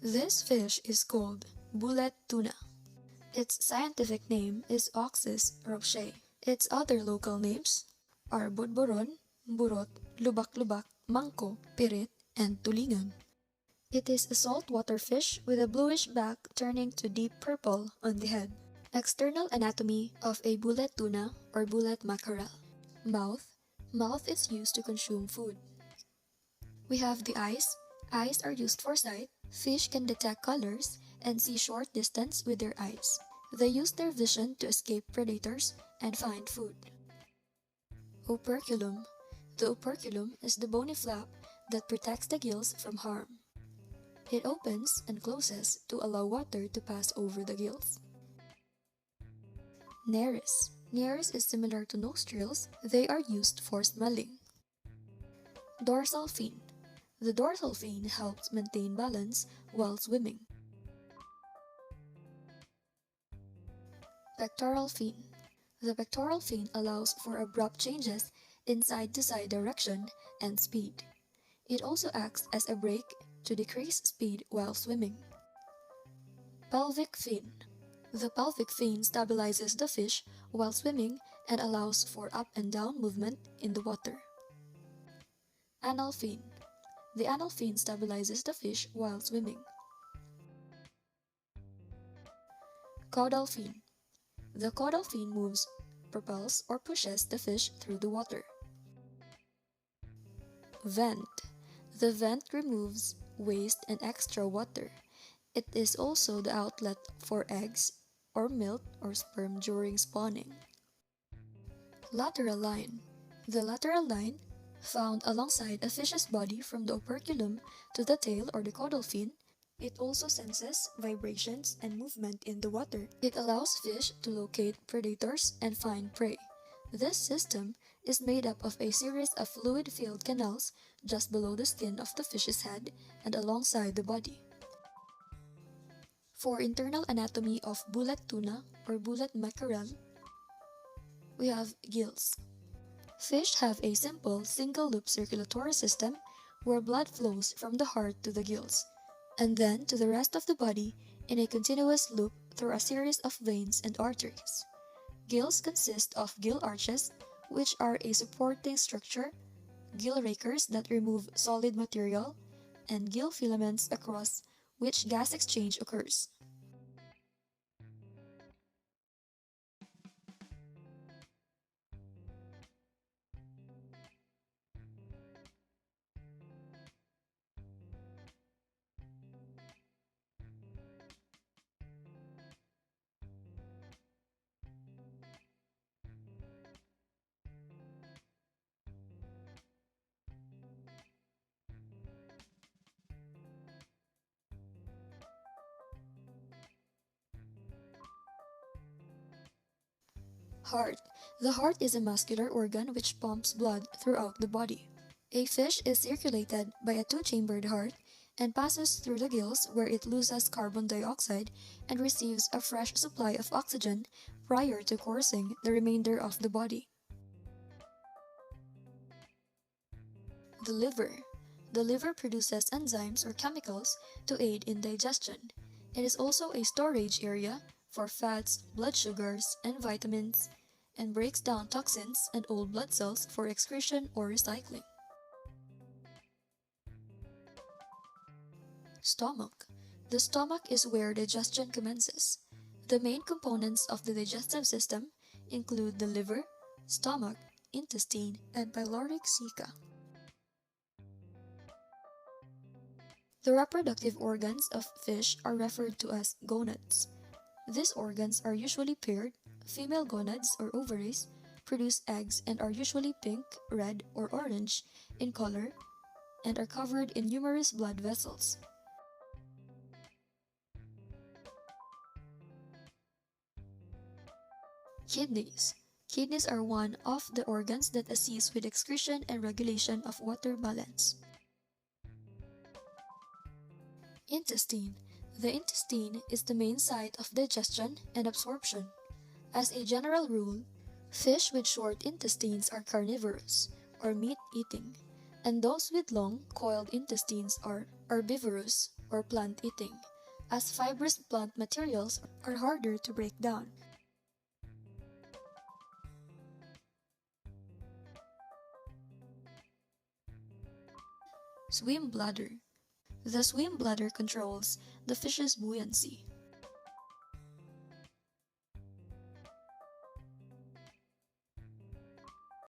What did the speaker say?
This fish is called bullet tuna. Its scientific name is Auxis rochei. Its other local names are budboron, burot, lubak-lubak, mangko, pirit, and tulingan. It is a saltwater fish with a bluish back turning to deep purple on the head. External anatomy of a bullet tuna or bullet mackerel. Mouth. Mouth is used to consume food. We have the eyes. Eyes are used for sight. Fish can detect colors and see short distance with their eyes. They use their vision to escape predators and find food. Operculum. The operculum is the bony flap that protects the gills from harm. It opens and closes to allow water to pass over the gills. Nares. Nares is similar to nostrils. They are used for smelling. Dorsal fin. The dorsal fin helps maintain balance while swimming. Pectoral fin. The pectoral fin allows for abrupt changes in side-to-side direction and speed. It also acts as a brake to decrease speed while swimming. Pelvic fin. The pelvic fin stabilizes the fish while swimming and allows for up and down movement in the water. Anal fin. The anal fin stabilizes the fish while swimming. Caudal fin. The caudal fin moves, propels, or pushes the fish through the water. Vent. The vent removes waste and extra water. It is also the outlet for eggs or milk or sperm during spawning. Lateral line. The lateral line, found alongside a fish's body from the operculum to the tail or the caudal fin, it also senses vibrations and movement in the water. It allows fish to locate predators and find prey. This system is made up of a series of fluid-filled canals just below the skin of the fish's head and alongside the body. For internal anatomy of bullet tuna or bullet mackerel, we have gills. Fish have a simple single-loop circulatory system where blood flows from the heart to the gills, and then to the rest of the body in a continuous loop through a series of veins and arteries. Gills consist of gill arches, which are a supporting structure, gill rakers that remove solid material, and gill filaments across which gas exchange occurs. Heart. The heart is a muscular organ which pumps blood throughout the body. A fish is circulated by a two-chambered heart and passes through the gills where it loses carbon dioxide and receives a fresh supply of oxygen prior to coursing the remainder of the body. The liver. The liver produces enzymes or chemicals to aid in digestion. It is also a storage area for fats, blood sugars, and vitamins, and breaks down toxins and old blood cells for excretion or recycling. Stomach. The stomach is where digestion commences. The main components of the digestive system include the liver, stomach, intestine, and pyloric ceca. The reproductive organs of fish are referred to as gonads. These organs are usually paired. Female gonads or ovaries produce eggs and are usually pink, red, or orange in color and are covered in numerous blood vessels. Kidneys. Kidneys are one of the organs that assist with excretion and regulation of water balance. Intestine. The intestine is the main site of digestion and absorption. As a general rule, fish with short intestines are carnivorous, or meat-eating, and those with long, coiled intestines are herbivorous, or plant eating, as fibrous plant materials are harder to break down. Swim bladder. The swim bladder controls the fish's buoyancy.